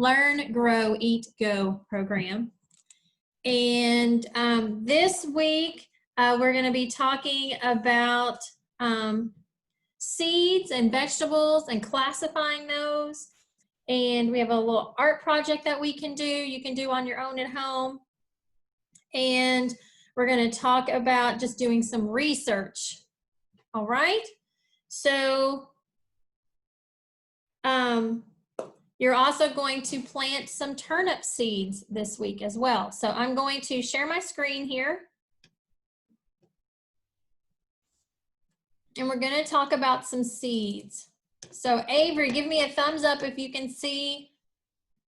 Learn, Grow, Eat, Go program. And this week, we're going to be talking about seeds and vegetables and classifying those. And we have a little art project that we can do. You can do on your own at home. And we're going to talk about just doing some research. All right. So you're also going to plant some turnip seeds this week as well. So I'm going to share my screen here. And we're going to talk about some seeds. So Avery, give me a thumbs up if you can see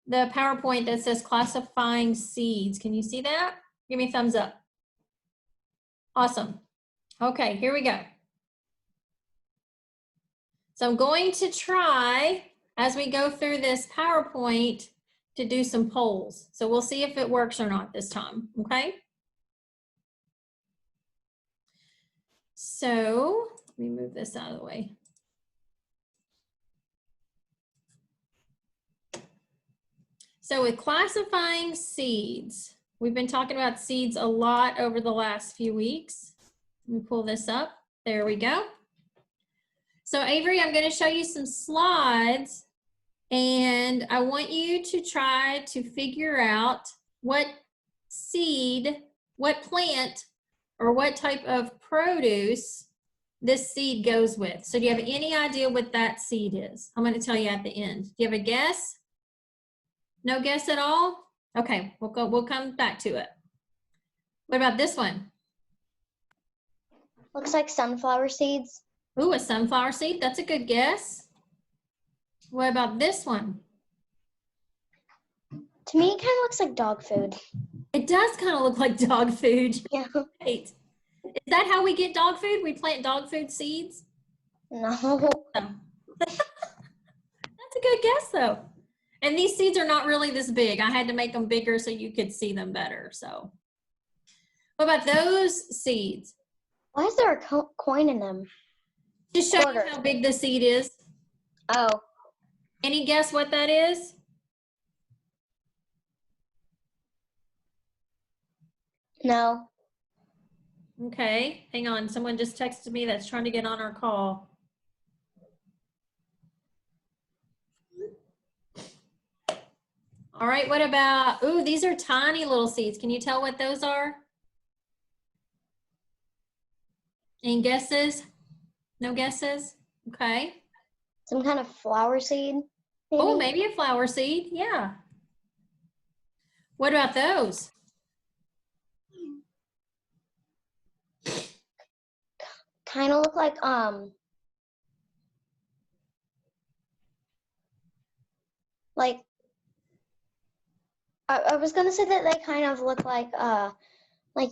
the PowerPoint that says classifying seeds. Can you see that? Give me a thumbs up. Awesome. Okay, here we go. So I'm going to try, as we go through this PowerPoint, to do some polls. So we'll see if it works or not this time, okay? So let me move this out of the way. So with classifying seeds, we've been talking about seeds a lot over the last few weeks. Let me pull this up. There we go. So Avery, I'm going to show you some slides, and I want you to try to figure out what seed, what plant, or what type of produce this seed goes with. So do you have any idea what that seed is? I'm going to tell you at the end. Do you have a guess? No guess at all? Okay, we'll come back to it. What about this one? Looks like sunflower seeds. Ooh, a sunflower seed. That's a good guess. What about this one? To me, it kind of looks like dog food. It does kind of look like dog food. Yeah. Right. Is that how we get dog food? We plant dog food seeds? No. That's a good guess, though. And these seeds are not really this big. I had to make them bigger so you could see them better. So, what about those seeds? Why is there a coin in them? Just show you how big the seed is. Oh. Any guess what that is? No. Okay, hang on. Someone just texted me that's trying to get on our call. All right, what about, ooh, these are tiny little seeds. Can you tell what those are? Any guesses? No guesses? Okay. Some kind of flower seed? Maybe? Oh, maybe a flower seed, yeah. What about those? Kind of look like, I was gonna say that they kind of look like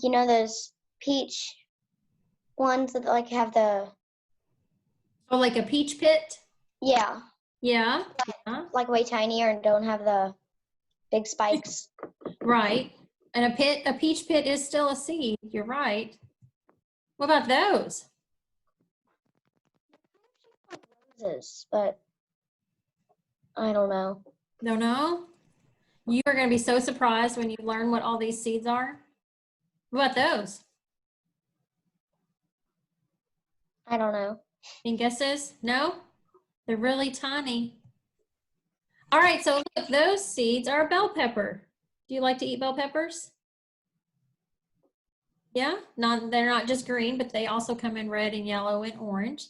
you know, those peach ones that like have the. Oh, like a peach pit? Yeah. Yeah. Like way tinier and don't have the big spikes. Right. And a peach pit is still a seed. You're right. What about those? Roses, but I don't know. Don't know? You are going to be so surprised when you learn what all these seeds are. What about those? I don't know. Any guesses? No? They're really tiny. All right, so look, those seeds are a bell pepper. Do you like to eat bell peppers? Yeah, they're not just green, but they also come in red and yellow and orange.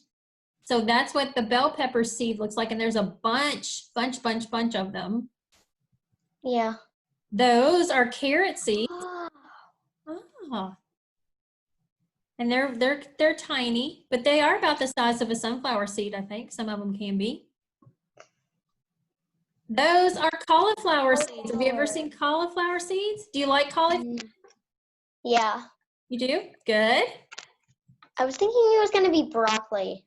So that's what the bell pepper seed looks like, and there's a bunch of them. Yeah. Those are carrot seeds. Oh. And they're tiny, but they are about the size of a sunflower seed, I think. Some of them can be. Those are cauliflower seeds. Have you ever seen cauliflower seeds? Do you like cauliflower? Yeah. You do? Good. I was thinking it was going to be broccoli.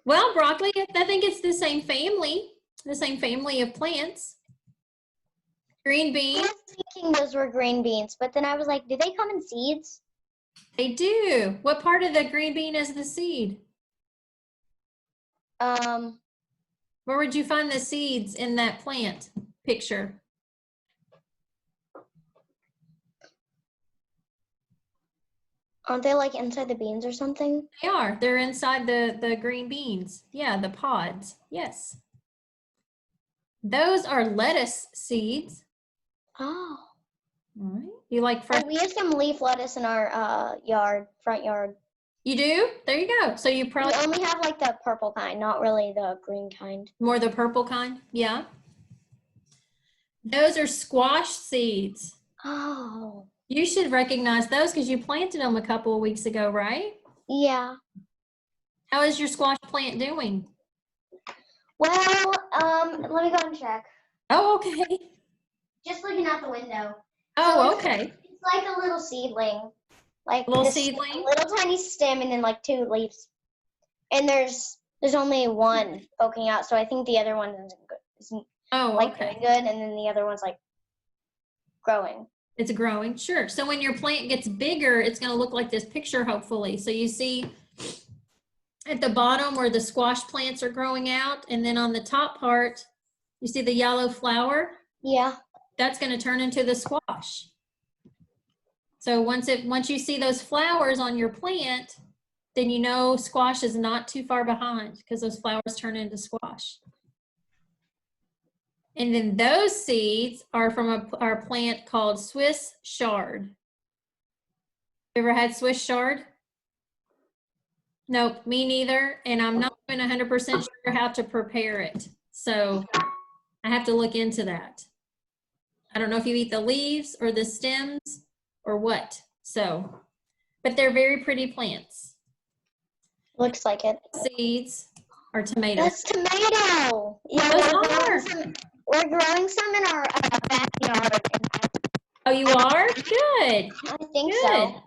Well, broccoli, I think it's the same family of plants. Green beans. I was thinking those were green beans, but then I was like, do they come in seeds? They do. What part of the green bean is the seed? Where would you find the seeds in that plant? picture? Aren't they like inside the beans or something? They are. They're inside the green beans. Yeah, the pods. Yes. Those are lettuce seeds. Oh. All right. You like fresh? We have some leaf lettuce in our front yard. You do? There you go. So you probably We only have like the purple kind, not really the green kind. more the purple kind. Yeah. Those are squash seeds. Oh. You should recognize those because you planted them a couple of weeks ago, right? Yeah. How is your squash plant doing? Well, let me go and check. Oh, okay. Just looking out the window. Oh, So okay. It's like a little seedling. Like Little this, seedling? a little tiny stem and then like 2 leaves. And there's only one poking out, so I think the other one isn't Oh, like okay. doing good, and then the other one's like growing. It's growing, sure. So when your plant gets bigger, it's going to look like this picture, hopefully. So you see at the bottom where the squash plants are growing out, and then on the top part, you see the yellow flower? Yeah. That's going to turn into the squash. So once you see those flowers on your plant, then you know squash is not too far behind because those flowers turn into squash. And then those seeds are from our plant called Swiss chard. You ever had Swiss chard? Nope, me neither. And I'm not even 100% sure how to prepare it. So I have to look into that. I don't know if you eat the leaves or the stems or what. So, but they're very pretty plants. Looks like it. Seeds are tomatoes. That's tomato. Yeah, we're growing some in our backyard. Oh, you are? Good. I think Good. so.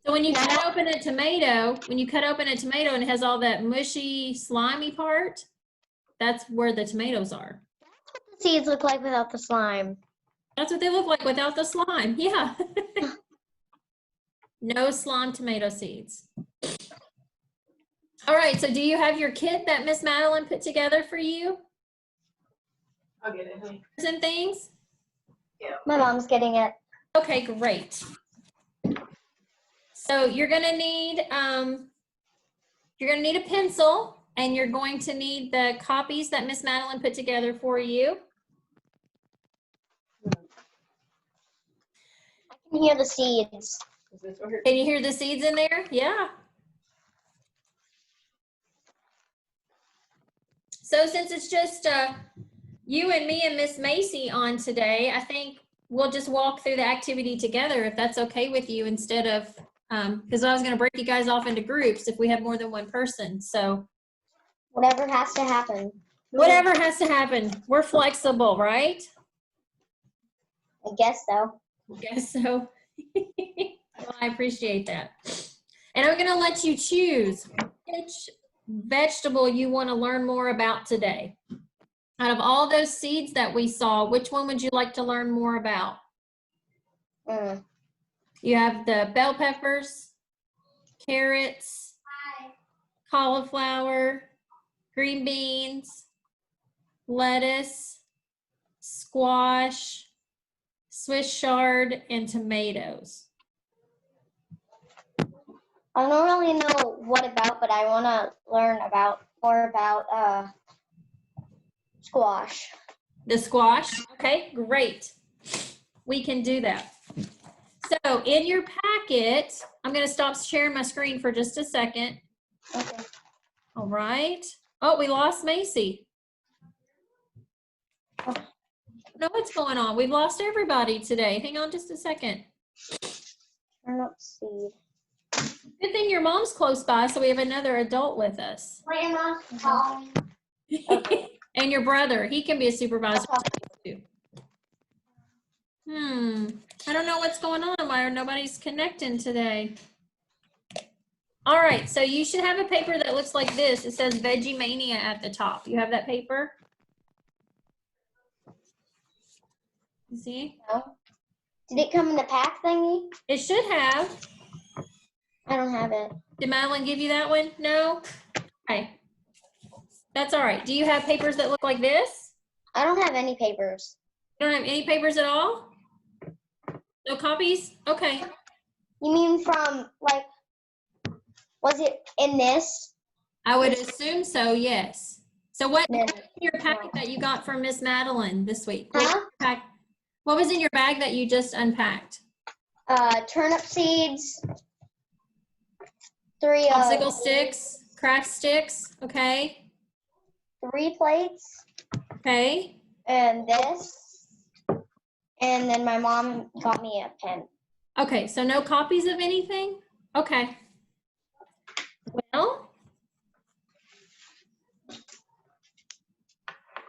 So when you cut open a tomato and it has all that mushy, slimy part, that's where the tomatoes are. The seeds look like without the slime. That's what they look like without the slime. Yeah. No slime tomato seeds. All right. So do you have your kit that Miss Madeline put together for you? I'll get it, honey. And things? Yeah. My mom's getting it. Okay, great. So you're gonna need a pencil, and you're going to need the copies that Miss Madeline put together for you. I can hear the seeds. Is this right here? Can you hear the seeds in there? Yeah. So since it's just you and me and Miss Macy on today, I think we'll just walk through the activity together if that's okay with you, instead of, because I was going to break you guys off into groups if we have more than one person. So Whatever has to happen. whatever has to happen, we're flexible, right? I guess so. I guess so. Well, I appreciate that. And I'm going to let you choose which vegetable you want to learn more about today. Out of all those seeds that we saw, which one would you like to learn more about? You have the bell peppers, carrots, cauliflower, green beans, lettuce, squash, Swiss chard, and tomatoes. I don't really know what about, but I want to learn more about squash. The squash? Okay, great. We can do that. So in your packet, I'm going to stop sharing my screen for just a second. Okay. All right. Oh, we lost Macy. I don't know what's going on. We've lost everybody today. Hang on just a second. Turn up seed. Good thing your mom's close by, so we have another adult with us. Grandma, calling. Okay. And your brother, he can be a supervisor too. I don't know what's going on, why nobody's connecting today. All right, so you should have a paper that looks like this. It says Veggie Mania at the top. You have that paper? You see? No. Did it come in the pack thingy? It should have. I don't have it. Did Madeline give you that one? No? Okay. That's all right. Do you have papers that look like this? I don't have any papers. You don't have any papers at all? No copies? Okay. You mean from, like, was it in this? I would assume so, yes. So what No. was in your packet that you got from Miss Madeline this week? Huh? What was in your bag that you just unpacked? Turnip seeds. 3 Popsicle sticks, craft sticks, okay. 3 plates, Okay. and this. And then my mom got me a pen. Okay, so no copies of anything? Okay. Well,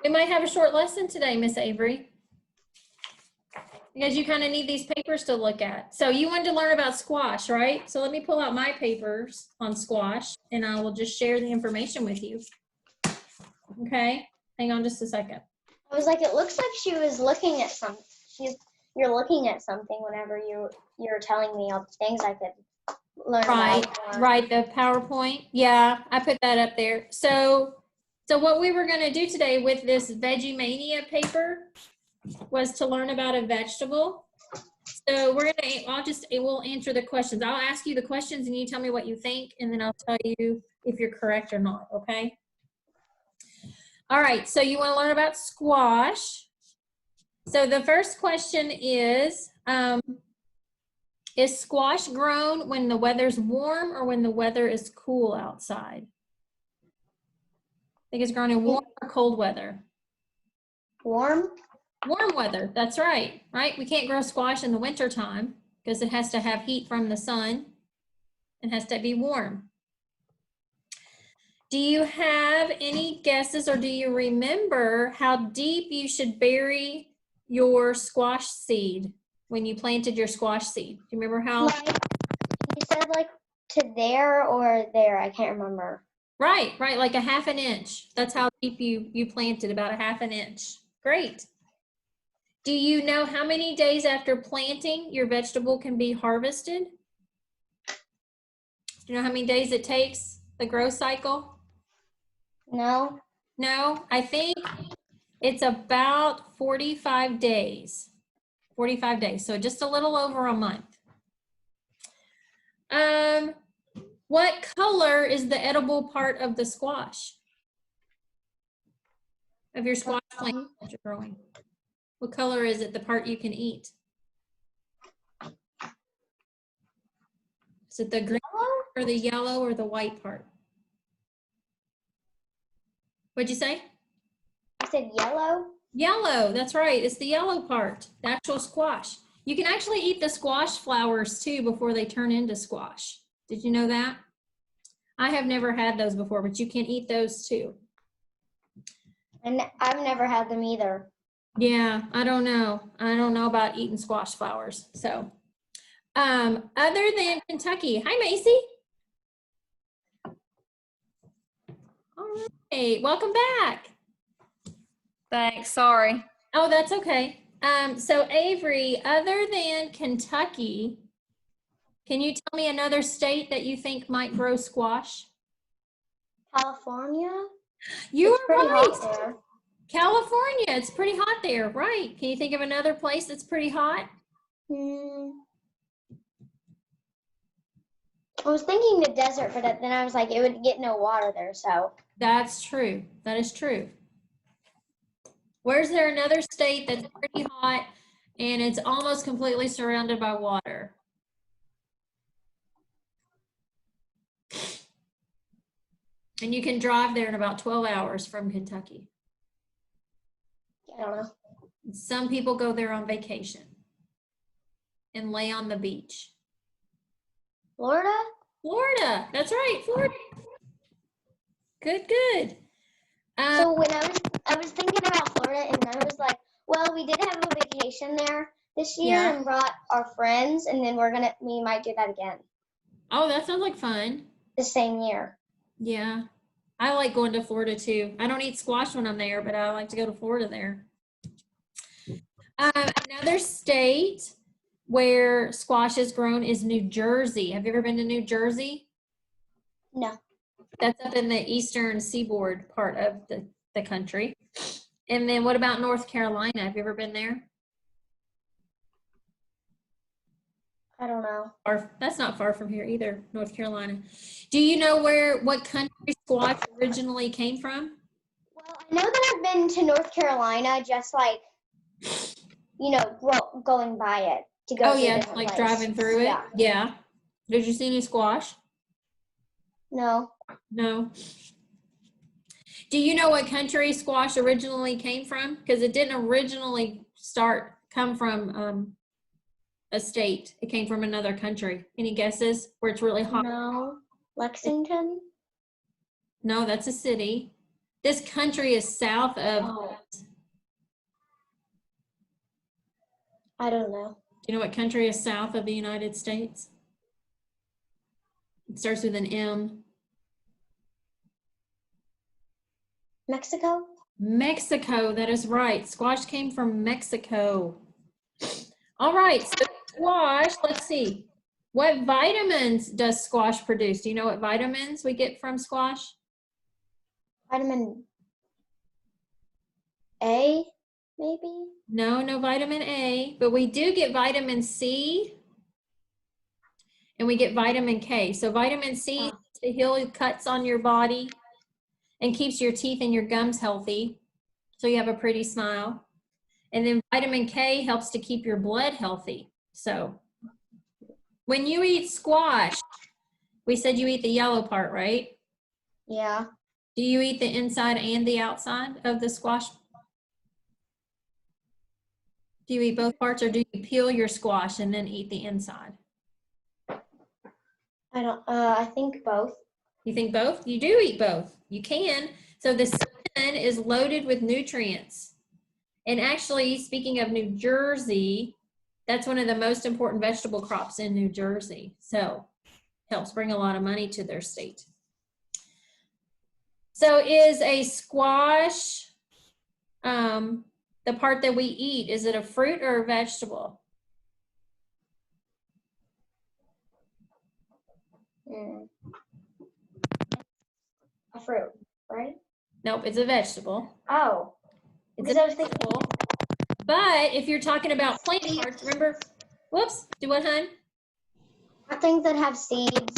we might have a short lesson today, Miss Avery, because you kind of need these papers to look at. So you wanted to learn about squash, right? So let me pull out my papers on squash and I will just share the information with you. Okay, hang on just a second. I was like, it looks like she was looking at something. You're looking at something whenever you're telling me all the things I could learn about. Right, the PowerPoint. Yeah, I put that up there. So what we were going to do today with this Veggie Mania paper was to learn about a vegetable. So we'll answer the questions. I'll ask you the questions and you tell me what you think, and then I'll tell you if you're correct or not, okay? All right, so you want to learn about squash. So the first question is squash grown when the weather's warm or when the weather is cool outside? I think it's grown in warm or cold weather? Warm? Warm weather, that's right, right? We can't grow squash in the winter time because it has to have heat from the sun. It has to be warm. Do you have any guesses or do you remember how deep you should bury your squash seed when you planted your squash seed? Do you remember how? Like, you said like to there or there. I can't remember. Right, like a half an inch. That's how deep you planted, about a half an inch. Great. Do you know how many days after planting your vegetable can be harvested? Do you know how many days it takes, the growth cycle? No. No, I think it's about 45 days. 45 days, so just a little over a month. What color is the edible part of the squash? Of your squash plant that you're growing? What color is it, the part you can eat? Is it the green or the yellow or the white part? What'd you say? I said yellow. Yellow, that's right. It's the yellow part, the actual squash. You can actually eat the squash flowers too before they turn into squash. Did you know that? I have never had those before, but you can eat those too. And I've never had them either. Yeah, I don't know. I don't know about eating squash flowers. So, other than Kentucky, hi Macy. All right, welcome back. Thanks, sorry. Oh, that's okay. So Avery, other than Kentucky, can you tell me another state that you think might grow squash? California? You It's are pretty right. hot there. California, it's pretty hot there, right? Can you think of another place that's pretty hot? I was thinking the desert, but then I was like, it would get no water there, so. That's true. That is true. Where's there another state that's pretty hot and it's almost completely surrounded by water? And you can drive there in about 12 hours from Kentucky. I don't know. Some people go there on vacation and lay on the beach. Florida? Florida, that's right, Florida. Good. So when I was thinking about Florida, and I was like, well, we did have a vacation there this year Yeah. and brought our friends, and then we might do that again Oh, that sounds like fun. the same year. Yeah, I like going to Florida too. I don't eat squash when I'm there, but I like to go to Florida there. Another state where squash is grown is New Jersey. Have you ever been to New Jersey? No. That's up in the eastern seaboard part of the country. And then what about North Carolina? Have you ever been there? I don't know. Or that's not far from here either, North Carolina. Do you know what country squash originally came from? Well, I know that I've been to North Carolina, just like, going by it to go. Oh to a yeah, different like place. driving through it. Yeah. Yeah. Did you see any squash? No. No. Do you know what country squash originally came from? Because it didn't originally come from a state. It came from another country. Any guesses where it's really hot? No. Lexington. No, that's a city. This country is south of. Oh. I don't know. Do you know what country is south of the United States? It starts with an M. Mexico. Mexico, that is right. Squash came from Mexico. All right, so squash, let's see. What vitamins does squash produce? Do you know what vitamins we get from squash? Vitamin A, maybe. No vitamin A, but we do get vitamin C and we get vitamin K. So vitamin C is to heal cuts on your body and keeps your teeth and your gums healthy, so you have a pretty smile. And then vitamin K helps to keep your blood healthy. So when you eat squash, we said you eat the yellow part, right? Yeah. Do you eat the inside and the outside of the squash? Do you eat both parts, or do you peel your squash and then eat the inside? I think both. You think both? You do eat both. You can. So the skin is loaded with nutrients. And actually, speaking of New Jersey, that's one of the most important vegetable crops in New Jersey. So helps bring a lot of money to their state. So is a squash, the part that we eat, is it a fruit or a vegetable? A fruit, right? Nope, it's a vegetable. Oh. It's Because a I was thinking. vegetable. But if you're talking about plant parts, remember, whoops, do what, hon? Things that have seeds,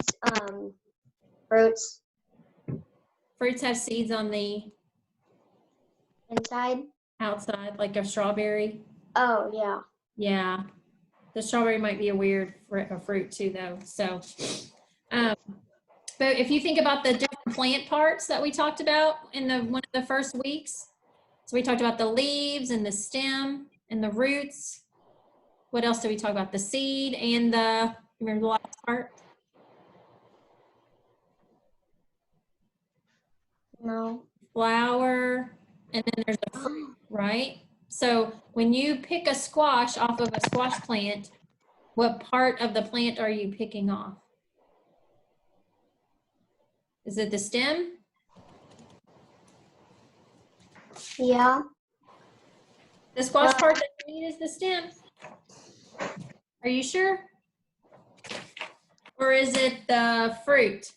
fruits Fruits have seeds on the inside. outside, like a strawberry. Oh, yeah. Yeah, the strawberry might be a weird fruit too, though. So, but if you think about the different plant parts that we talked about in one of the first weeks, so we talked about the leaves and the stem and the roots. What else did we talk about? The seed and remember the last part? No. Flower, and then there's a fruit, right? So when you pick a squash off of a squash plant, what part of the plant are you picking off? Is it the stem? Yeah. The squash part that you need is the stem. Are you sure? Or is it the fruit?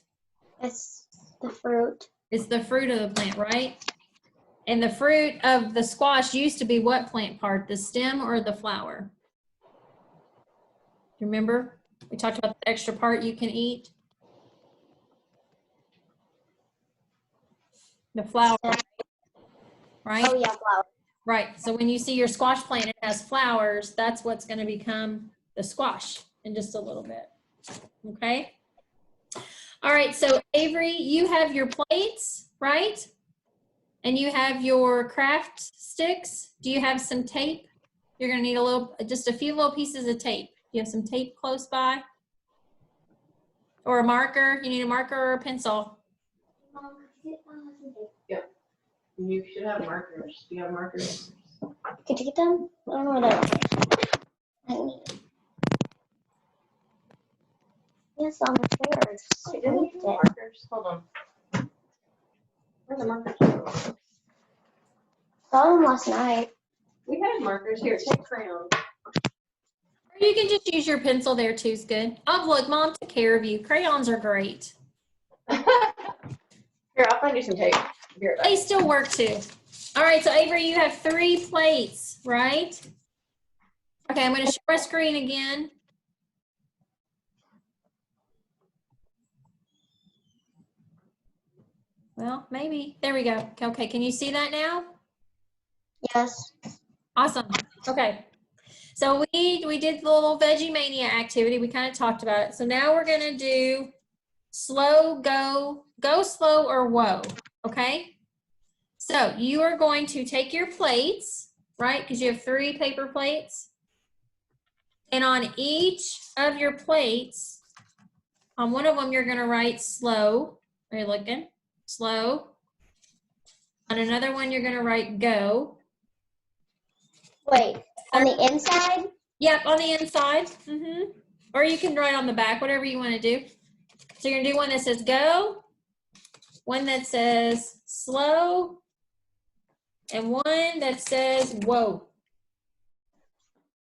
It's the fruit. It's the fruit of the plant, right? And the fruit of the squash used to be what plant part? The stem or the flower? Do you remember? We talked about the extra part you can eat. The flower, right? Oh, yeah, flower. Right. So when you see your squash plant, it has flowers. That's what's going to become the squash in just a little bit. Okay. All right. So Avery, you have your plates, right? And you have your craft sticks. Do you have some tape? You're going to need just a few little pieces of tape. Do you have some tape close by? Or a marker? You need a marker or a pencil? Yep. You should have markers. Do you have markers? Could you get them? I don't know where they are. I need them. Yes, on the chairs. Wait, I didn't need you have it. markers? Hold on. Where's the markers? Saw them last night. We had markers here. Take crayons. Or you can just use your pencil there too, is good. Oh, look, Mom took care of you. Crayons are great. Here, I'll find you some tape. Be right back. They still work too. All right, so Avery, you have 3 plates, right? Okay, I'm going to share my screen again. Well, maybe. There we go. Okay, can you see that now? Yes. Awesome. Okay. So we did the little Veggie Mania activity. We kind of talked about it. So now we're going to do slow, go slow or whoa. Okay. So you are going to take your plates, right? Because you have 3 paper plates. And on each of your plates, on one of them, you're going to write slow. Are you looking? Slow. On another one, you're going to write go. Wait, on the inside? Yep, on the inside. Or you can write on the back, whatever you want to do. So you're going to do one that says go, one that says slow, and one that says whoa.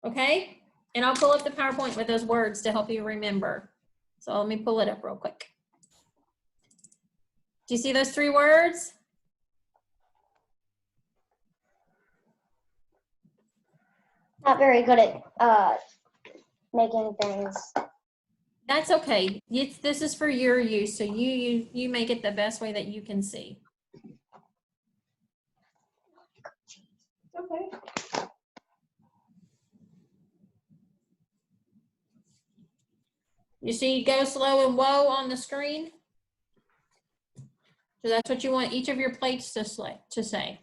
Okay? And I'll pull up the PowerPoint with those words to help you remember. So let me pull it up real quick. Do you see those 3 words? Not very good at making things. That's okay. This is for your use, so you make it the best way that you can see. Okay. You see go slow and whoa on the screen? So that's what you want each of your plates to say.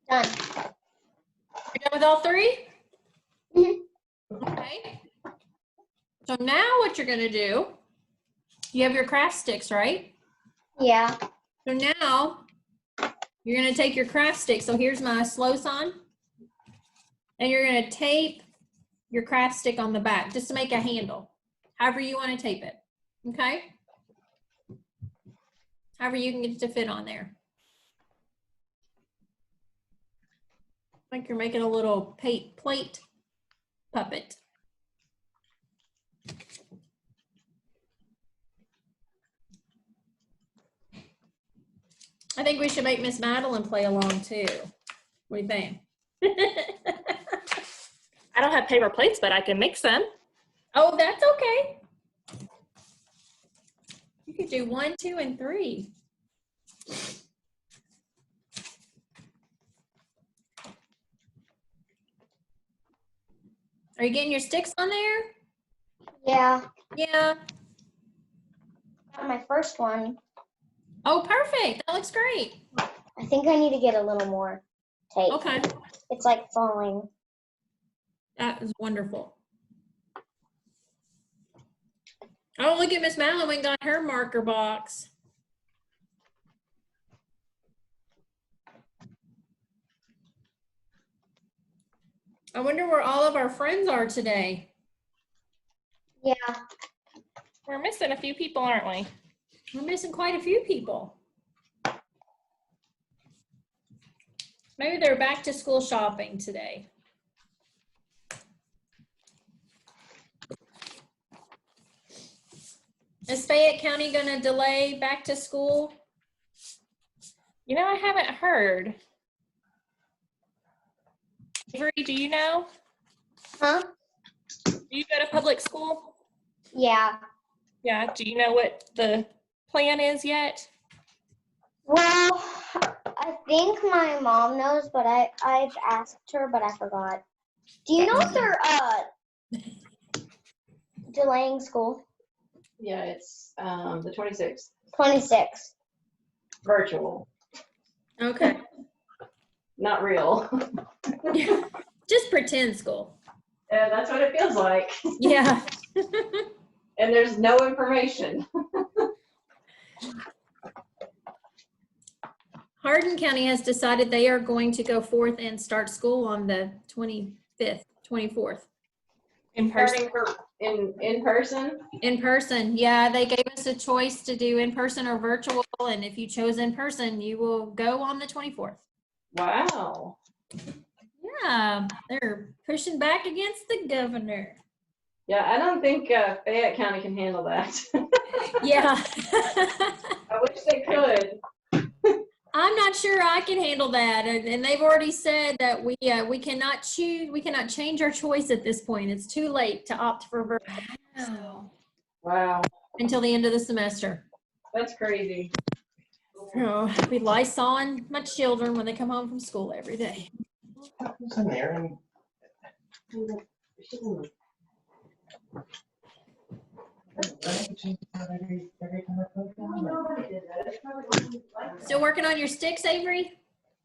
Done. You done with all 3? Mhm. Okay. So now what you're gonna do, you have your craft sticks, right? Yeah. So now you're gonna take your craft stick. So here's my slow sign. And you're gonna tape your craft stick on the back just to make a handle. However you want to tape it. Okay? However you can get it to fit on there. Like you're making a little plate puppet. I think we should make Miss Madeline play along too. What do you think? I don't have paper plates, but I can make some. Oh, that's okay. You could do 1, 2, and 3. Are you getting your sticks on there? Yeah. Yeah. Got my first one. Oh, perfect. That looks great. I think I need to get a little more tape. Okay. It's like falling. That is wonderful. Oh, look at Miss Madeline. We got her marker box. I wonder where all of our friends are today. Yeah. We're missing a few people, aren't we? We're missing quite a few people. Maybe they're back to school shopping today. Is Fayette County going to delay back to school? You know, I haven't heard. Avery, do you know? Huh? Do you go to public school? Yeah. Yeah. Do you know what the plan is yet? Well, I think my mom knows, but I've asked her, but I forgot. Do you know if they're delaying school? Yeah, it's the 26th. 26. Virtual, Okay. not real. Just pretend school. Yeah, that's what it feels like. Yeah. And there's no information. Hardin County has decided they are going to go forth and start school on the 25th, 24th. In person? Starting for In person? In person, yeah, they gave us a choice to do in person or virtual, and if you chose in person, you will go on the 24th. Wow. Yeah, they're pushing back against the governor. Yeah, I don't think Fayette County can handle that. Yeah. I wish they could. I'm not sure I can handle that, and they've already said that we cannot choose, we cannot change our choice at this point. It's too late to opt for virtual Wow, until the end of the semester. that's crazy. So we Lysol my children when they come home from school every day. Who's in there? And Still working on your sticks, Avery?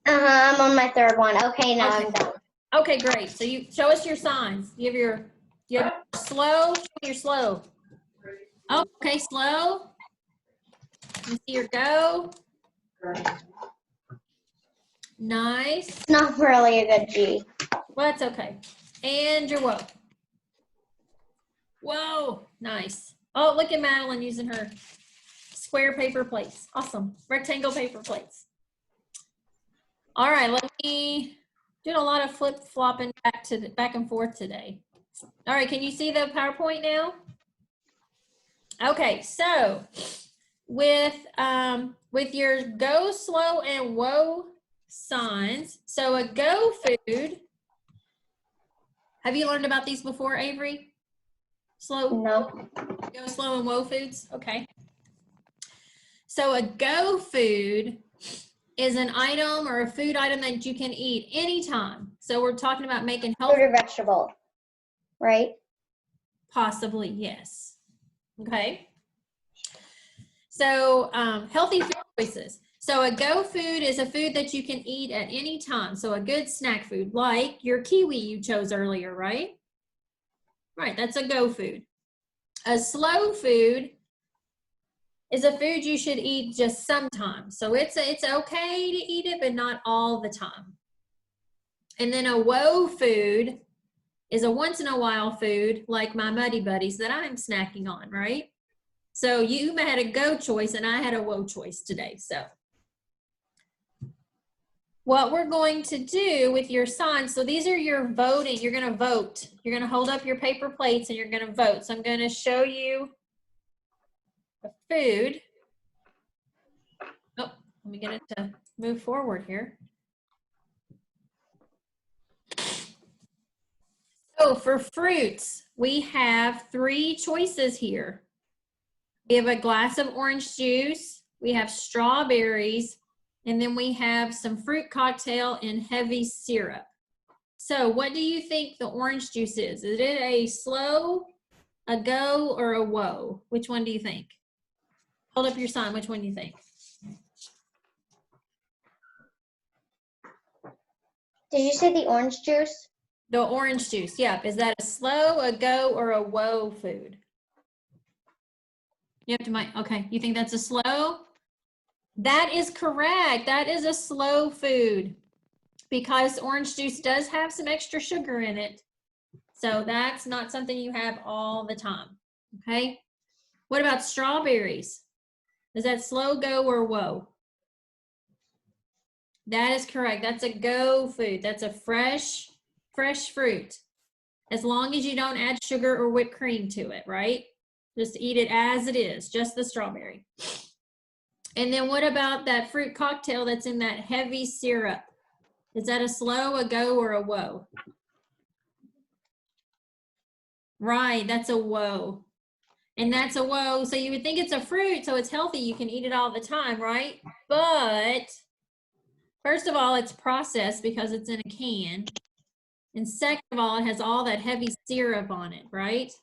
I'm on my third one. Okay, now Okay. I'm done. Okay, great. So you show us your signs. You have your slow. Show me your slow. Oh, okay, slow. Let me see your go. Nice. It's not really a good G. Well, that's okay. And your whoa. Whoa, nice. Oh, look at Madeline using her square paper plates. Awesome. Rectangle paper plates. All right, let me do a lot of flip flopping back and forth today. All right, can you see the PowerPoint now? Okay, so with your go, slow, and whoa signs, so a go food, have you learned about these before, Avery? Slow? No. Go, slow, and whoa foods? Okay. So a go food is an item or a food item that you can eat anytime. So we're talking about making healthy. Fruit or vegetable, right? Possibly, yes. Okay. So healthy food choices. So a go food is a food that you can eat at any time. So a good snack food, like your kiwi you chose earlier, right? Right, that's a go food. A slow food is a food you should eat just sometimes. So it's okay to eat it, but not all the time. And then a whoa food is a once in a while food, like my Muddy Buddies that I'm snacking on, right? So you had a go choice and I had a whoa choice today. So what we're going to do with your signs, so these are your voting, you're gonna vote. You're gonna hold up your paper plates and you're gonna vote. So I'm gonna show you a food. Oh, let me get it to move forward here. So for fruits, we have 3 choices here. We have a glass of orange juice, we have strawberries, and then we have some fruit cocktail and heavy syrup. So what do you think the orange juice is? Is it a slow, a go, or a whoa? Which one do you think? Hold up your sign. Which one do you think? Did you say the orange juice? The orange juice, yep. Is that a slow, a go, or a whoa food? You have to okay, you think that's a slow? That is correct. That is a slow food because orange juice does have some extra sugar in it. So that's not something you have all the time, okay? What about strawberries? Is that slow, go, or whoa? That is correct. That's a go food. That's a fresh fruit. As long as you don't add sugar or whipped cream to it, right? Just eat it as it is, just the strawberry. And then what about that fruit cocktail that's in that heavy syrup? Is that a slow, a go, or a whoa? Right, that's a whoa. And that's a whoa. So you would think it's a fruit, so it's healthy. You can eat it all the time, right? But first of all, it's processed because it's in a can. And second of all, it has all that heavy syrup on it, right?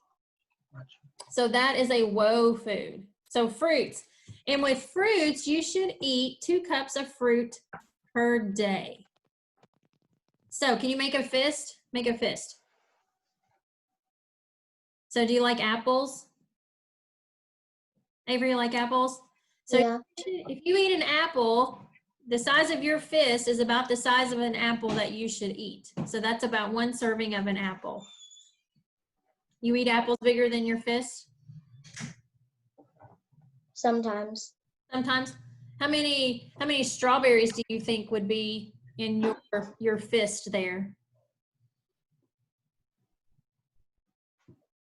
So that is a whoa food. So fruits. And with fruits, you should eat 2 cups of fruit per day. So can you make a fist? Make a fist. So do you like apples? Avery, you like apples? So Yeah. if you eat an apple, the size of your fist is about the size of an apple that you should eat. So that's about 1 serving of an apple. You eat apples bigger than your fist? Sometimes. Sometimes. How many strawberries do you think would be in your fist there?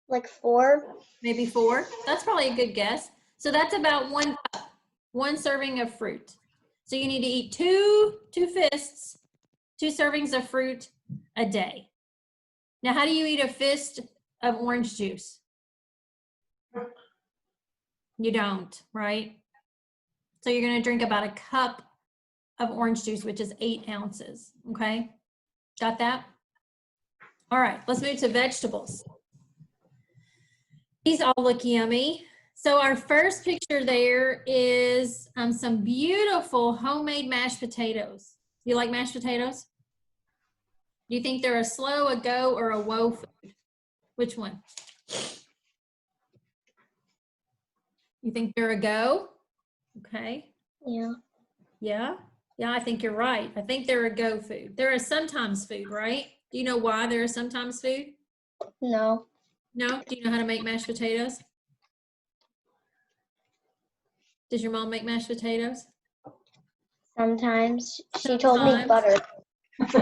Like 4. Maybe 4? That's probably a good guess. So that's about 1 cup, 1 serving of fruit. So you need to eat two fists, 2 servings of fruit a day. Now, how do you eat a fist of orange juice? You don't, right? So you're gonna drink about a cup of orange juice, which is 8 ounces, okay? Got that? All right, let's move to vegetables. These all look yummy. So our first picture there is some beautiful homemade mashed potatoes. You like mashed potatoes? Do you think they're a slow, a go, or a whoa food? Which one? You think they're a go? Okay. Yeah. Yeah. Yeah, I think you're right. I think they're a go food. They're a sometimes food, right? Do you know why they're a sometimes food? No. No? Do you know how to make mashed potatoes? Does your mom make mashed potatoes? Sometimes. She told me Sometimes. butter.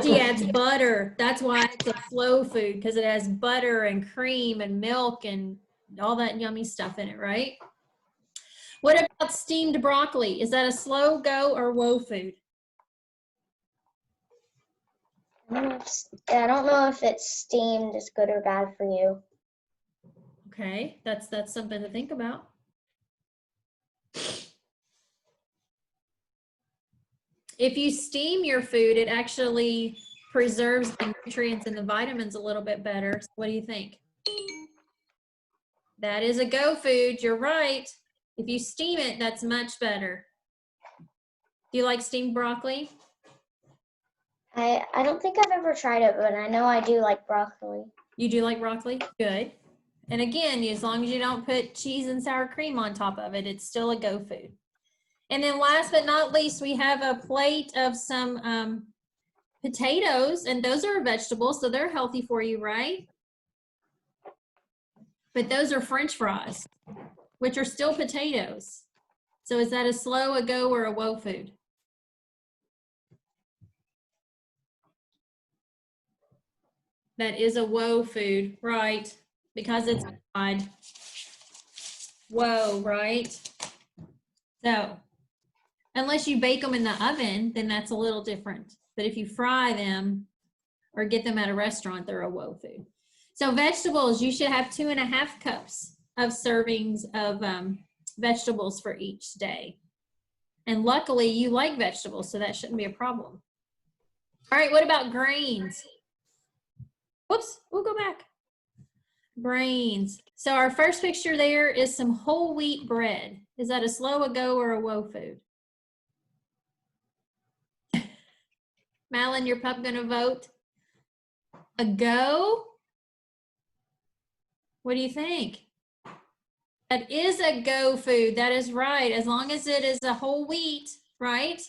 She adds butter. That's why it's a slow food, because it has butter and cream and milk and all that yummy stuff in it, right? What about steamed broccoli? Is that a slow go or whoa food? I don't know if it's steamed is good or bad for you. Okay, that's something to think about. If you steam your food, it actually preserves the nutrients and the vitamins a little bit better. So what do you think? That is a go food. You're right. If you steam it, that's much better. Do you like steamed broccoli? I don't think I've ever tried it, but I know I do like broccoli. You do like broccoli? Good. And again, as long as you don't put cheese and sour cream on top of it, it's still a go food. And then last but not least, we have a plate of some potatoes, and those are vegetables, so they're healthy for you, right? But those are French fries, which are still potatoes. So is that a slow, a go, or a whoa food? That is a whoa food, right? Because it's fried. Whoa, right? So unless you bake them in the oven, then that's a little different. But if you fry them or get them at a restaurant, they're a whoa food. So vegetables, you should have 2.5 cups of servings of vegetables for each day. And luckily you like vegetables, so that shouldn't be a problem. All right, what about grains? Whoops, we'll go back. Grains. So our first picture there is some whole wheat bread. Is that a slow, a go, or a whoa food? Malin, your pup gonna vote? A go? What do you think? That is a go food. That is right. As long as it is a whole wheat, right?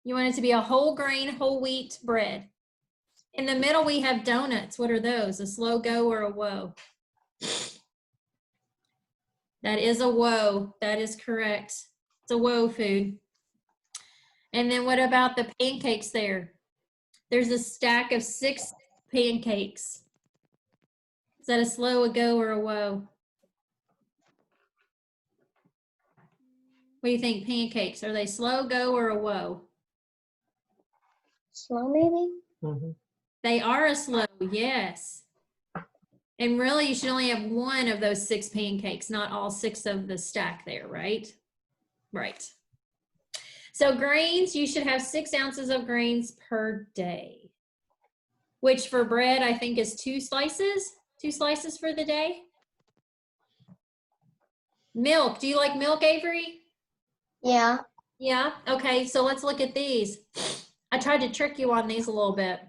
You want it to be a whole grain, whole wheat bread. In the middle, we have donuts. What are those? A slow go or a whoa? That is a whoa. That is correct. It's a whoa food. And then what about the pancakes there? There's a stack of 6 pancakes. Is that a slow, a go, or a whoa? What do you think, pancakes? Are they slow, go, or a whoa? Slow, maybe? Mhm. They are a slow, yes. And really, you should only have 1 of those 6 pancakes, not all 6 of the stack there, right? Right. So grains, you should have 6 ounces of grains per day, which for bread, I think is 2 slices. 2 slices for the day. Milk, do you like milk, Avery? Yeah. Yeah, okay, so let's look at these. I tried to trick you on these a little bit.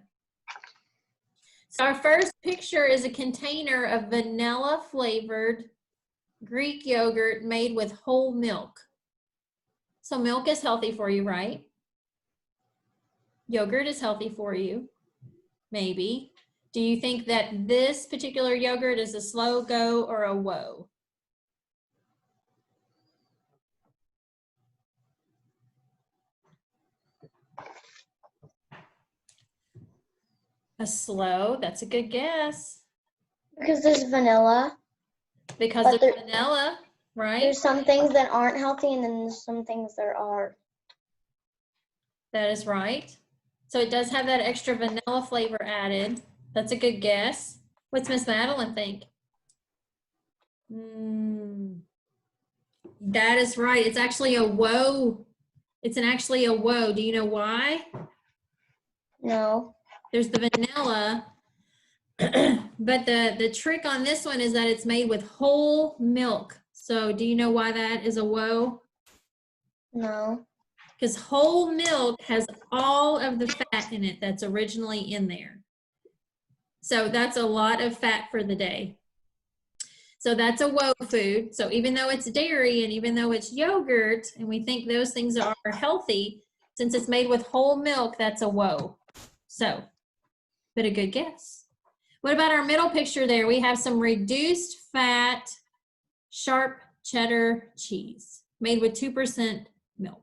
So our first picture is a container of vanilla flavored Greek yogurt made with whole milk. So milk is healthy for you, right? Yogurt is healthy for you, maybe. Do you think that this particular yogurt is a slow go or a whoa? A slow, that's a good guess. Because there's vanilla. Because But there's vanilla, right? There's some things that aren't healthy, and then there's some things that are. That is right. So it does have that extra vanilla flavor added. That's a good guess. What's Miss Madeline think? That is right. It's actually a whoa. It's actually a whoa. Do you know why? No. There's the vanilla, but the trick on this one is that it's made with whole milk. So do you know why that is a whoa? No. Because whole milk has all of the fat in it that's originally in there. So that's a lot of fat for the day. So that's a whoa food. So even though it's dairy and even though it's yogurt, and we think those things are healthy, since it's made with whole milk, that's a whoa. So, but a good guess. What about our middle picture there? We have some reduced fat, sharp cheddar cheese made with 2% milk.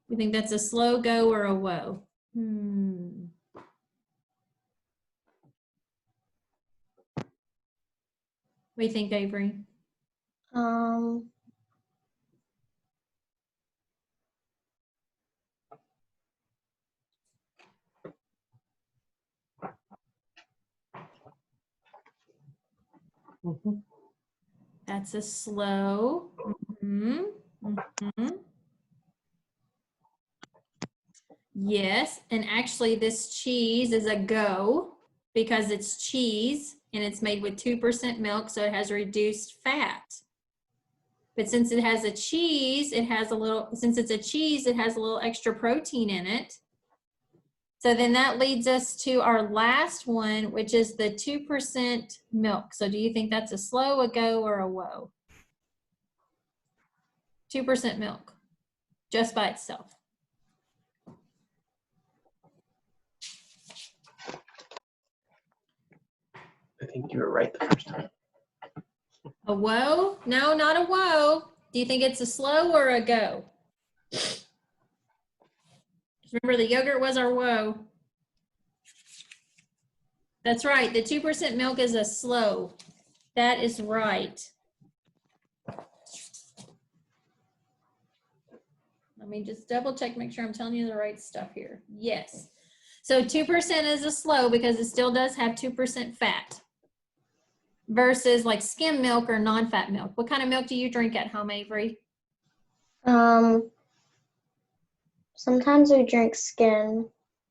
You think that's a slow go or a whoa? What do you think, Avery? That's a slow. Yes, and actually this cheese is a go because it's cheese and it's made with 2% milk, so it has reduced fat. But since it has a cheese, it has a little, since it's a cheese, it has a little extra protein in it. So then that leads us to our last one, which is the 2% milk. So do you think that's a slow, a go, or a whoa? 2% milk, just by itself. I think you were right the first time. A whoa? No, not a whoa. Do you think it's a slow or a go? Remember, the yogurt was our whoa. That's right. The 2% milk is a slow. That is right. Let me just double check, make sure I'm telling you the right stuff here. Yes. So 2% is a slow because it still does have 2% fat versus like skim milk or non-fat milk. What kind of milk do you drink at home, Avery? Sometimes we drink skim.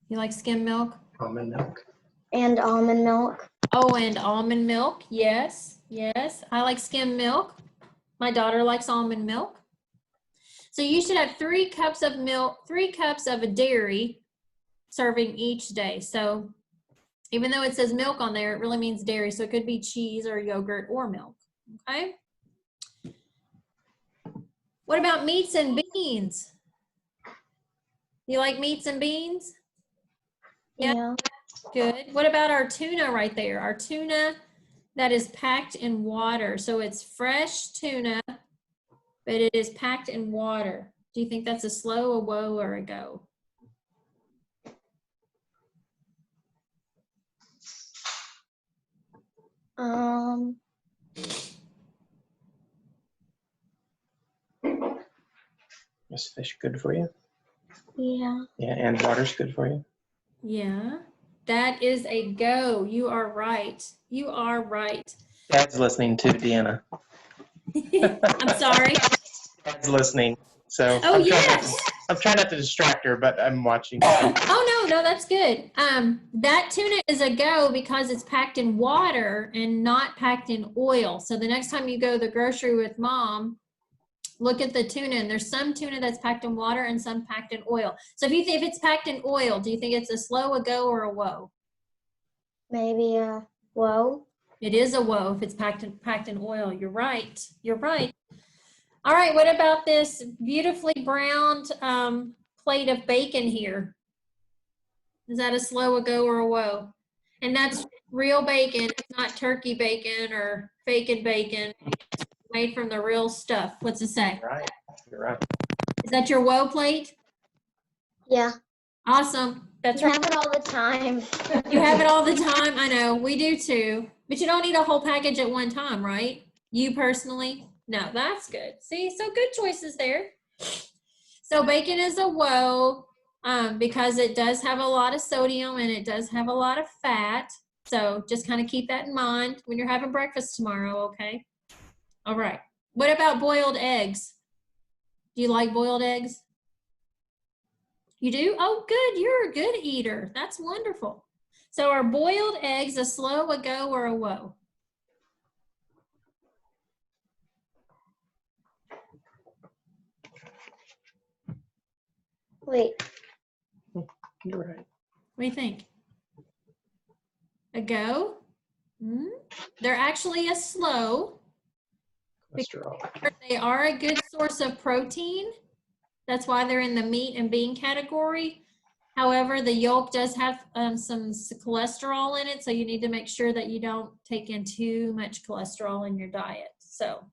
You like skim milk? Almond milk. And almond milk. Oh, and almond milk. Yes, yes. I like skim milk. My daughter likes almond milk. So you should have 3 cups of milk, 3 cups of a dairy serving each day. So even though it says milk on there, it really means dairy. So it could be cheese or yogurt or milk, okay? What about meats and beans? You like meats and beans? Yeah. Good. What about our tuna right there? Our tuna that is packed in water. So it's fresh tuna, but it is packed in water. Do you think that's a slow, a whoa, or a go? Is fish good for you? Yeah. Yeah, and water's good for you. Yeah, that is a go. You are right. You are right. Dad's listening too, Deanna. I'm sorry. Dad's listening. So Oh, yes. I'm trying not to distract her, but I'm watching. Oh, no, that's good. That tuna is a go because it's packed in water and not packed in oil. So the next time you go to the grocery with mom, look at the tuna, and there's some tuna that's packed in water and some packed in oil. So if it's packed in oil, do you think it's a slow, a go, or a whoa? Maybe a whoa. It is a whoa if it's packed in oil. You're right. You're right. All right. What about this beautifully browned plate of bacon here? Is that a slow, a go, or a woe? And that's real bacon. It's not turkey bacon or faking bacon. It's made from the real stuff. What's it say? Right. You're right. Is that your woe plate? Yeah. Awesome. That's You right. have it all the time. You have it all the time. I know. We do too. But you don't eat a whole package at one time, right? You personally? No, that's good. See, so good choices there. So bacon is a woe because it does have a lot of sodium and it does have a lot of fat. So just kind of keep that in mind when you're having breakfast tomorrow, okay? All right. What about boiled eggs? Do you like boiled eggs? You do? Oh, good. You're a good eater. That's wonderful. So are boiled eggs a slow, a go, or a woe? Wait. You're right. What do you think? A go? Hmm? They're actually a slow. Cholesterol. They are a good source of protein. That's why they're in the meat and bean category. However, the yolk does have some cholesterol in it, so you need to make sure that you don't take in too much cholesterol in your diet. So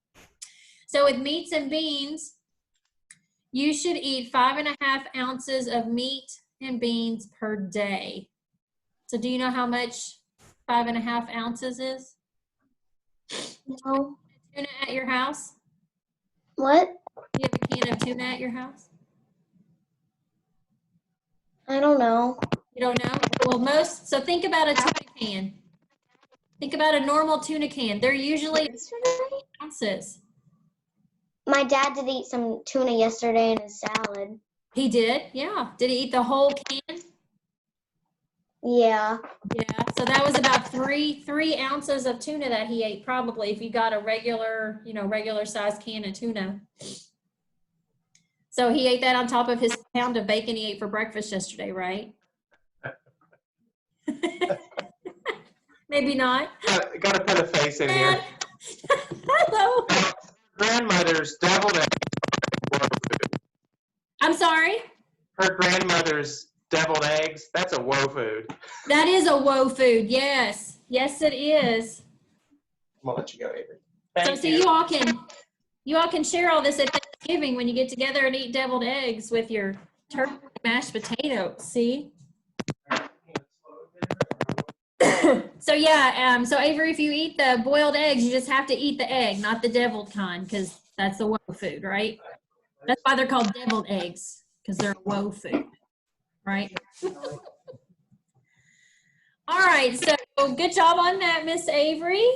with meats and beans, you should eat 5.5 ounces of meat and beans per day. So do you know how much 5.5 ounces is? No. Tuna at your house? What? Do you have a can of tuna at your house? I don't know. You don't know? Well, so think about a tuna can. Think about a normal tuna can. They're usually Yesterday? ounces. My dad did eat some tuna yesterday in his salad. He did? Yeah. Did he eat the whole can? Yeah. Yeah. So that was about three ounces of tuna that he ate probably if you got a regular, regular sized can of tuna. So he ate that on top of his pound of bacon he ate for breakfast yesterday, right? Maybe not. Got to put a face in here. Dad. Hello. Grandmother's deviled eggs. I'm sorry. Her grandmother's deviled eggs. That's a woe food. That is a woe food. Yes. Yes, it is. I'm gonna let you go, Avery. So Thank you. you all can share all this at Thanksgiving when you get together and eat deviled eggs with your turkey mashed potatoes. See? So yeah, so Avery, if you eat the boiled eggs, you just have to eat the egg, not the deviled kind, because that's the woe food, right? That's why they're called deviled eggs, because they're a woe food, right? All right, so good job on that, Miss Avery.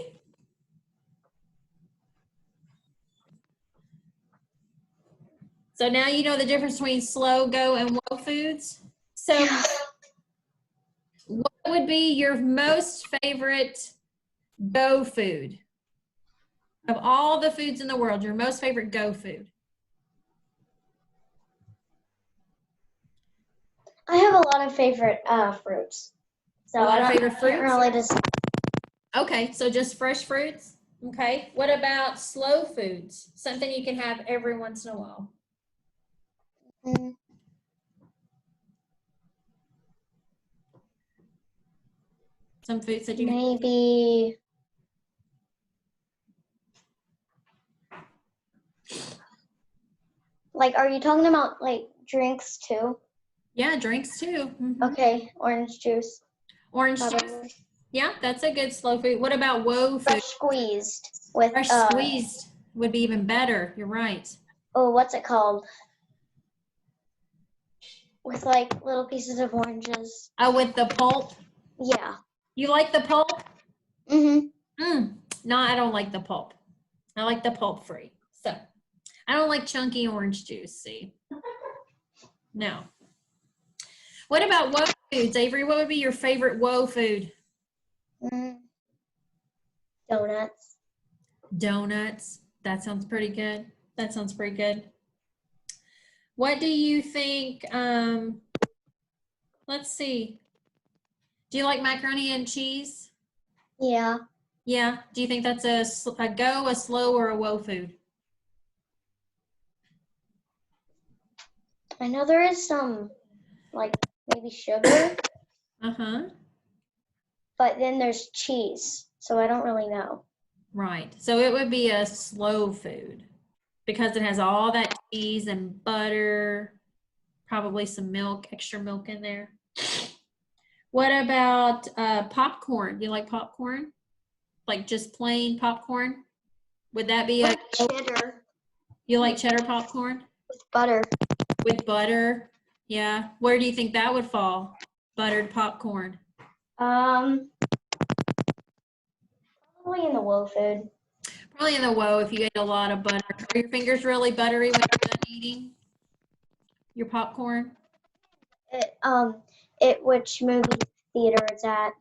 So now you know the difference between slow, go, and woe foods. So what would be your most favorite go food? Of all the foods in the world, your most favorite go food? I have a lot of favorite fruits. So A lot of I favorite can't fruits? really decide. Okay, so just fresh fruits? Okay. What about slow foods? Something you can have every once in a while. Mm, Some foods that you can. maybe like, are you talking about like drinks too? Yeah, drinks too. Mhm. Okay, orange juice. Orange juice. Probably. Yeah, that's a good slow food. What about woe food? Fresh squeezed with Fresh squeezed would be even better. You're right. oh, what's it called? With like little pieces of oranges. Oh, with the pulp. Yeah. You like the pulp? Mhm. No, I don't like the pulp. I like the pulp free. So I don't like chunky orange juice. See? No. What about woe foods, Avery? What would be your favorite woe food? Donuts. Donuts. That sounds pretty good. That sounds pretty good. What do you think? Let's see. Do you like macaroni and cheese? Yeah. Yeah. Do you think that's a go, a slow, or a woe food? I know there is some like maybe sugar. Uh-huh. but then there's cheese, so I don't really know. Right. So it would be a slow food because it has all that cheese and butter, probably some milk, extra milk in there. What about popcorn? Do you like popcorn? Like just plain popcorn? Would that be a, With cheddar, you like cheddar popcorn? with butter. With butter? Yeah. Where do you think that would fall? Buttered popcorn. Probably in the woe food. Probably in the woe if you ate a lot of butter. Are your fingers really buttery when you're done eating your popcorn? Which movie theater it's at.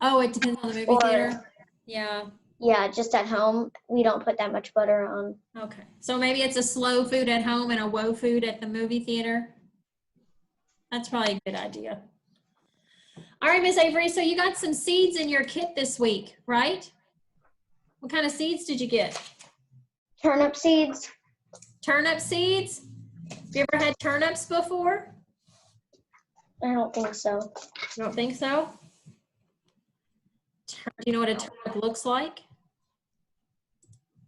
Oh, it depends on the movie Or- theater. Yeah. Yeah, just at home. We don't put that much butter on. Okay. So maybe it's a slow food at home and a woe food at the movie theater. That's probably a good idea. All right, Miss Avery, so you got some seeds in your kit this week, right? What kind of seeds did you get? Turnip seeds. Turnip seeds? Have you ever had turnips before? I don't think so. You don't think so? Do you know what a turnip looks like?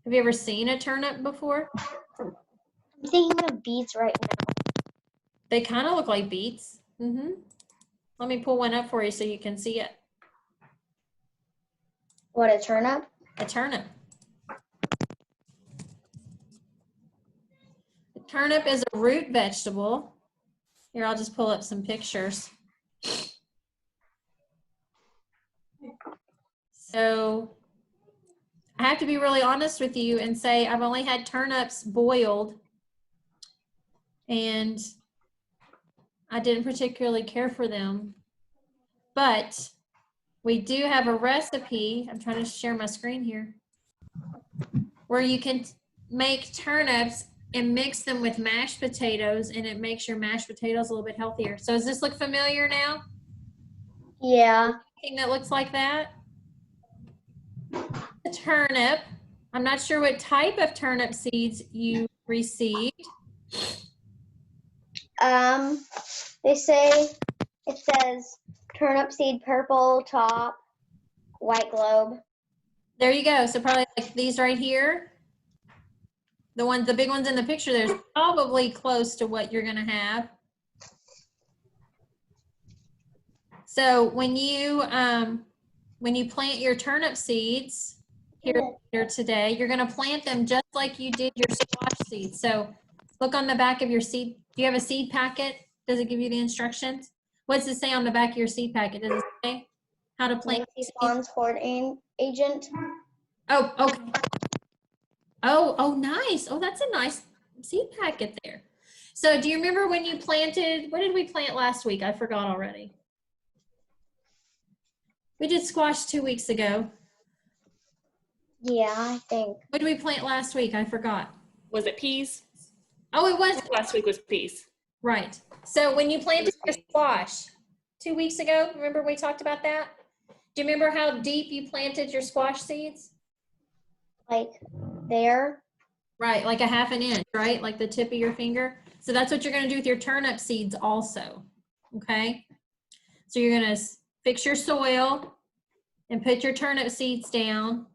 Have you ever seen a turnip before? I'm thinking of beets right now. They kind of look like beets. Let me pull one up for you so you can see it. What, a turnip? A turnip. A turnip is a root vegetable. Here, I'll just pull up some pictures. So I have to be really honest with you and say I've only had turnips boiled, and I didn't particularly care for them. But we do have a recipe. I'm trying to share my screen here, where you can make turnips and mix them with mashed potatoes, and it makes your mashed potatoes a little bit healthier. So does this look familiar now? Yeah. Anything that looks like that? A turnip. I'm not sure what type of turnip seeds you received. They say, it says turnip seed, purple top, white globe. There you go. So probably like these right here. The big ones in the picture, there's probably close to what you're gonna have. So when you plant your turnip seeds here today, you're gonna plant them just like you did your squash seeds. So look on the back of your seed. Do you have a seed packet? Does it give you the instructions? What's it say on the back of your seed packet? Does it say how to plant? Nancy Fawn's hoard agent. Oh, okay. Oh, nice. Oh, that's a nice seed packet there. So do you remember when you planted, what did we plant last week? I forgot already. We did squash 2 weeks ago. Yeah, I think. What did we plant last week? I forgot. Was it peas? Oh, it was. Last week was peas. Right. So when you planted your squash 2 weeks ago, remember we talked about that? Do you remember how deep you planted your squash seeds? Like there. Right, like a ½ inch, right? Like the tip of your finger. So that's what you're gonna do with your turnip seeds also, okay? So you're gonna fix your soil and put your turnip seeds down,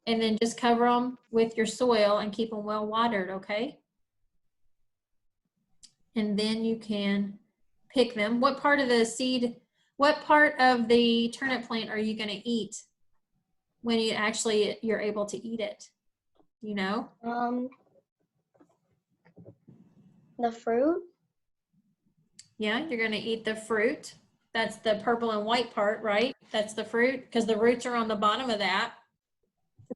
and then just cover them with your soil and keep them well watered, okay? And then you can pick them. What part of the turnip plant are you gonna eat when you're able to eat it? You know? The fruit. Yeah, you're gonna eat the fruit. That's the purple and white part, right? That's the fruit, because the roots are on the bottom of that.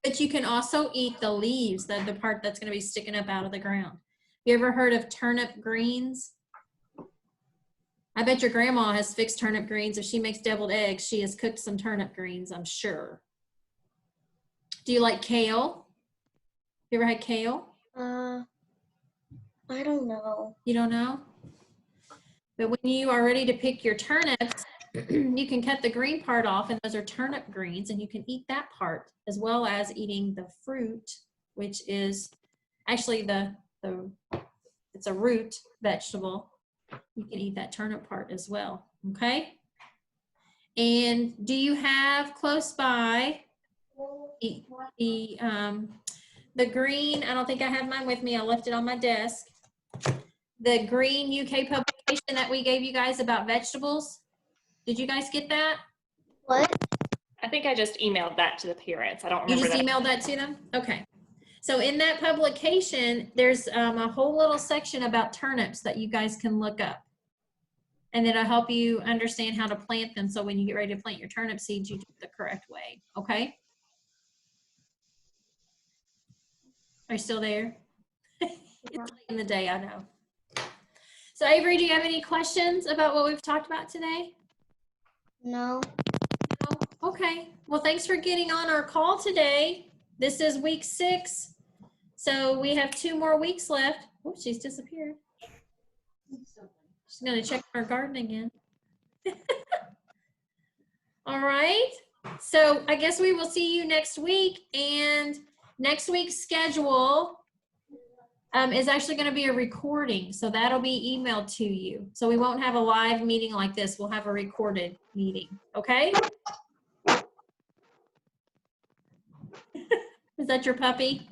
But you can also eat the leaves, the part that's gonna be sticking up out of the ground. You ever heard of turnip greens? I bet your grandma has fixed turnip greens. If she makes deviled eggs, she has cooked some turnip greens, I'm sure. Do you like kale? You ever had kale? I don't know. You don't know? But when you are ready to pick your turnips, you can cut the green part off, and those are turnip greens, and you can eat that part as well as eating the fruit, which is actually it's a root vegetable. You can eat that turnip part as well, okay? And do you have close by the green? I don't think I have mine with me. I left it on my desk. The green UK publication that we gave you guys about vegetables. Did you guys get that? What? I think I just emailed that to the parents. I don't You remember just that. emailed that to them? Okay. So in that publication, there's a whole little section about turnips that you guys can look up. And it'll help you understand how to plant them. So when you get ready to plant your turnip seeds, you do it the correct way. Okay? Are you still there? It's late in the day, I know. So Avery, do you have any questions about what we've talked about today? No. No? Okay. Well, thanks for getting on our call today. This is week 6. So we have 2 more weeks left. Oh, she's disappeared. She's going to check our garden again. All right. So I guess we will see you next week. And next week's schedule is actually going to be a recording. So that'll be emailed to you. So we won't have a live meeting like this. We'll have a recorded meeting. Okay? Is that your puppy?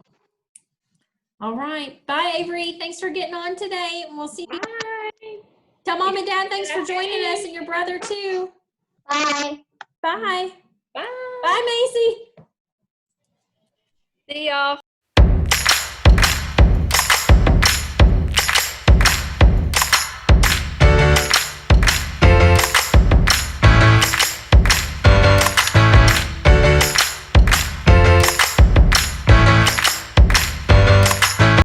All right. Bye, Avery. Thanks for getting on today. And we'll see you. Bye. Tell Mom and Dad thanks for joining us, and your brother too. Bye. Bye. Bye. Bye, Macy. See y'all.